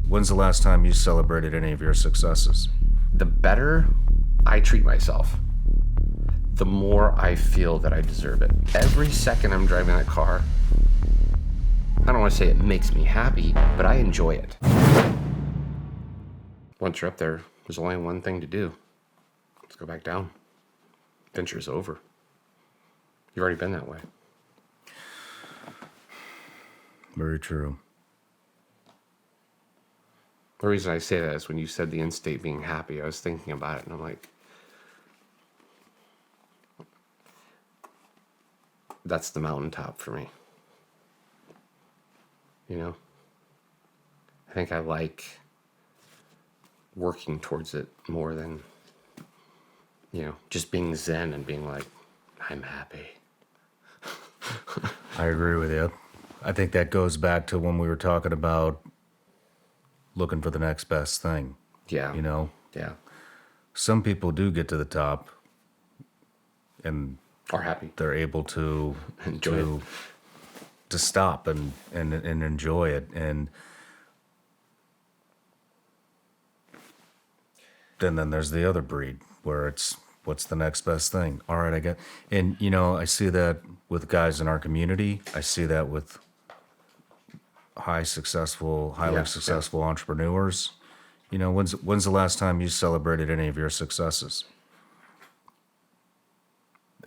When's the last time you celebrated any of your successes? The better I treat myself, the more I feel that I deserve it. Every second I'm driving that car, I don't want to say it makes me happy, but I enjoy it. Once you're up there, there's only one thing to do. Let's go back down. Adventure's over. You've already been that way. Very true. The reason I say that is when you said the end state being happy, I was thinking about it and I'm like, that's the mountaintop for me. You know? I think I like working towards it more than, just being zen and being like, I'm happy. I agree with you. I think that goes back to when we were talking about looking for the next best thing. Yeah. Yeah. Some people do get to the top and Are happy. they're able to Enjoy it. to stop and enjoy it. And then there's the other breed where it's what's the next best thing? All right, I get. And I see that with guys in our community. I see that with highly successful entrepreneurs. When's the last time you celebrated any of your successes?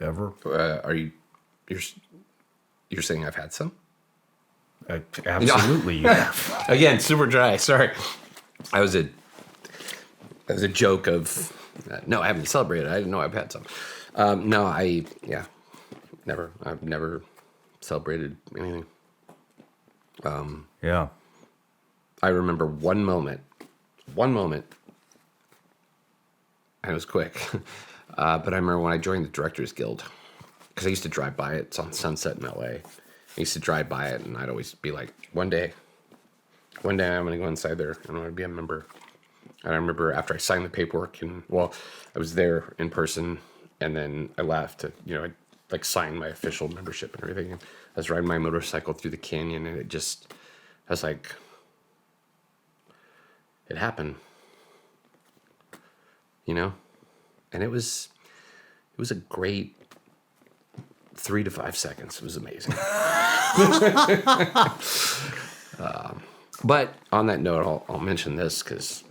Ever? You're saying I've had some? Absolutely, you have. Again, super dry. Sorry. That was a joke of, no, I haven't celebrated. I didn't know I've had some. No, never. I've never celebrated anything. Yeah. I remember one moment, and it was quick. But I remember when I joined the Directors Guild, because I used to drive by it. It's on Sunset in LA. I used to drive by it, and I'd always be like, one day I'm going to go inside there, and I'm going to be a member. And I remember after I signed the paperwork, I was there in person, and then I left. I signed my official membership and everything. And I was riding my motorcycle through the canyon, and I was like, it happened, and it was a great 3 to 5 seconds. It was amazing. But on that note, I'll mention this because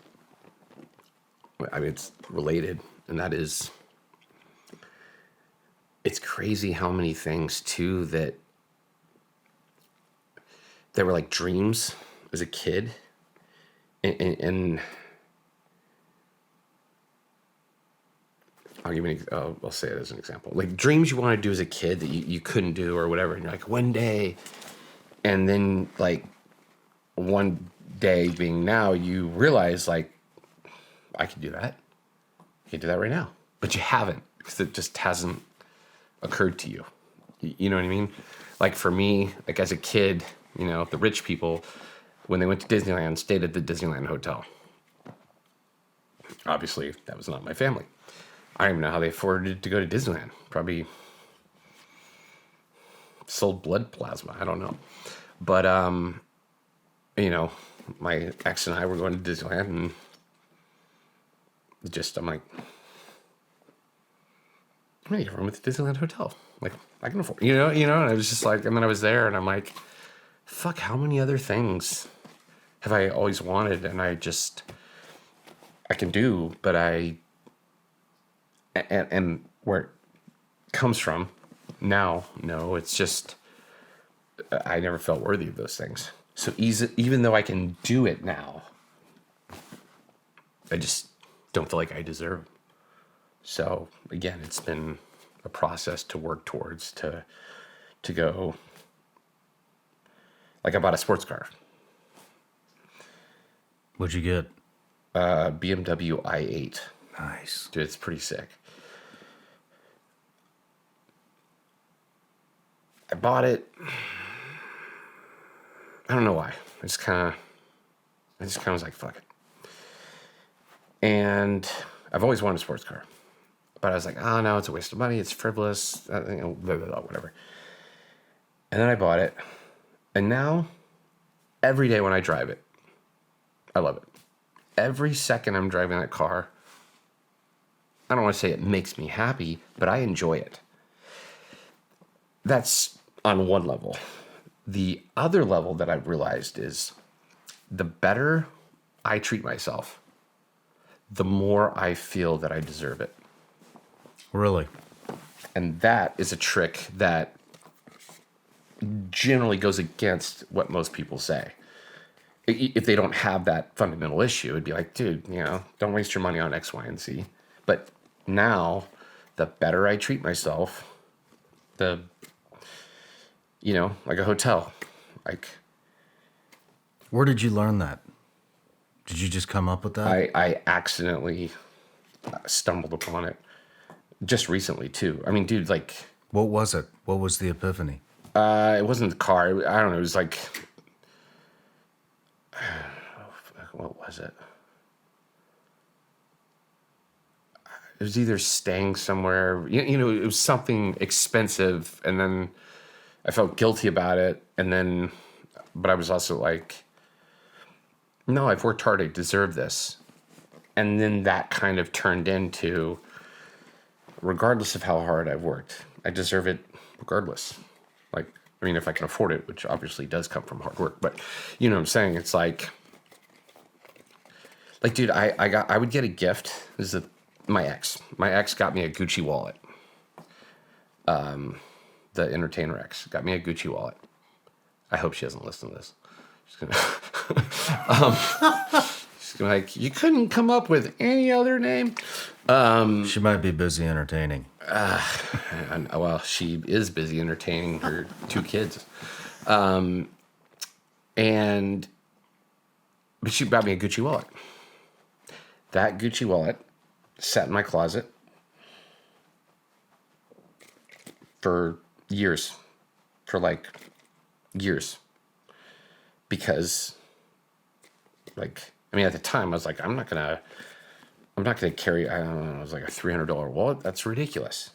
it's related, and that is, it's crazy how many things too that were like dreams as a kid, and I'll give you I'll say it as an example. Like dreams you want to do as a kid that you couldn't do or whatever, and you're like, one day, and then like one day being now, you realize like, I could do that. You can do that right now, but you haven't because it just hasn't occurred to you. You know what I mean? Like for me, like as a kid, the rich people, when they went to Disneyland, stayed at the Disneyland Hotel. Obviously, that was not my family. I don't even know how they afforded to go to Disneyland. Probably sold blood plasma. I don't know. But, my ex and I were going to Disneyland, and I'm like, I'm going to get a room at the Disneyland Hotel. Like, I can afford, and I was just like, and then I was there, and I'm like, fuck, how many other things have I always wanted, and I can do, but and where it comes from now, no, it's just, I never felt worthy of those things. So even though I can do it now, I just don't feel like I deserve it. So again, it's been a process to work towards to go, like I bought a sports car. What'd you get? BMW i8. Nice. Dude, it's pretty sick. I bought it. I don't know why. I just kind of was like, fuck it. And I've always wanted a sports car. But I was like, oh, no, it's a waste of money. It's frivolous. Blah, blah, blah, whatever. And then I bought it. And now, every day when I drive it, I love it. Every second I'm driving that car, I don't want to say it makes me happy, but I enjoy it. That's on one level. The other level that I've realized is the better I treat myself, the more I feel that I deserve it. Really? And that is a trick that generally goes against what most people say. If they don't have that fundamental issue, it'd be like, dude, don't waste your money on X, Y, and Z. But now, the better I treat myself, like a hotel. Where did you learn that? Did you just come up with that? I accidentally stumbled upon it just recently, too. I mean, dude, What was it? What was the epiphany? it wasn't the car. I don't know. It was what was it? It was either staying somewhere, it was something expensive, and then I felt guilty about it, but I was also like, no, I've worked hard, I deserve this. And then that kind of turned into, regardless of how hard I've worked, I deserve it regardless. If I can afford it, which obviously does come from hard work, but you know what I'm saying? It's dude, I would get a gift. This is my ex. My ex got me a Gucci wallet. The entertainer ex got me a Gucci wallet. I hope she doesn't listen to this. She's gonna, she's gonna you couldn't come up with any other name. She might be busy entertaining. Well, she is busy entertaining her 2 kids. But she got me a Gucci wallet. That Gucci wallet sat in my closet for years. Years. Because, at the time, I was like, I'm not gonna carry, I don't know, it was like a $300 wallet. That's ridiculous.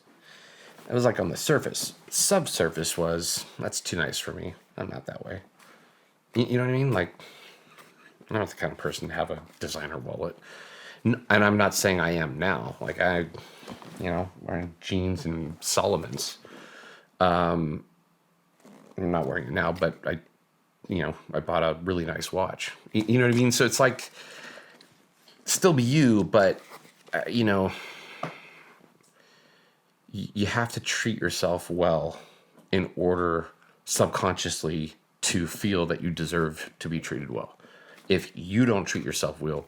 It was on the surface. Subsurface was, that's too nice for me. I'm not that way. You know what I mean? I'm not the kind of person to have a designer wallet. And I'm not saying I am now. Wearing jeans and Solomons. I'm not wearing it now, but I bought a really nice watch. You know what I mean? So it's still be you, but, you have to treat yourself well in order subconsciously to feel that you deserve to be treated well. If you don't treat yourself well,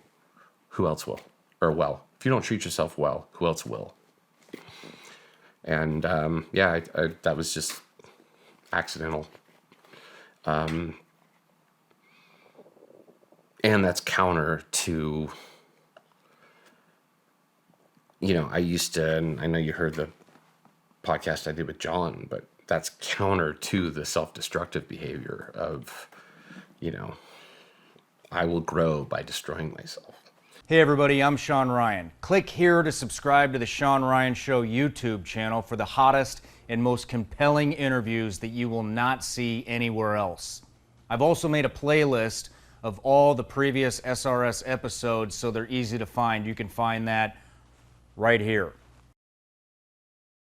who else will? Or well, if you don't treat yourself well, who else will? And that was just accidental. And that's counter to, I used to, and I know you heard the podcast I did with John, but that's counter to the self-destructive behavior of, I will grow by destroying myself. Hey everybody, I'm Shawn Ryan. Click here to subscribe to the Shawn Ryan Show YouTube channel for the hottest and most compelling interviews that you will not see anywhere else. I've also made a playlist of all the previous SRS episodes so they're easy to find. You can find that right here.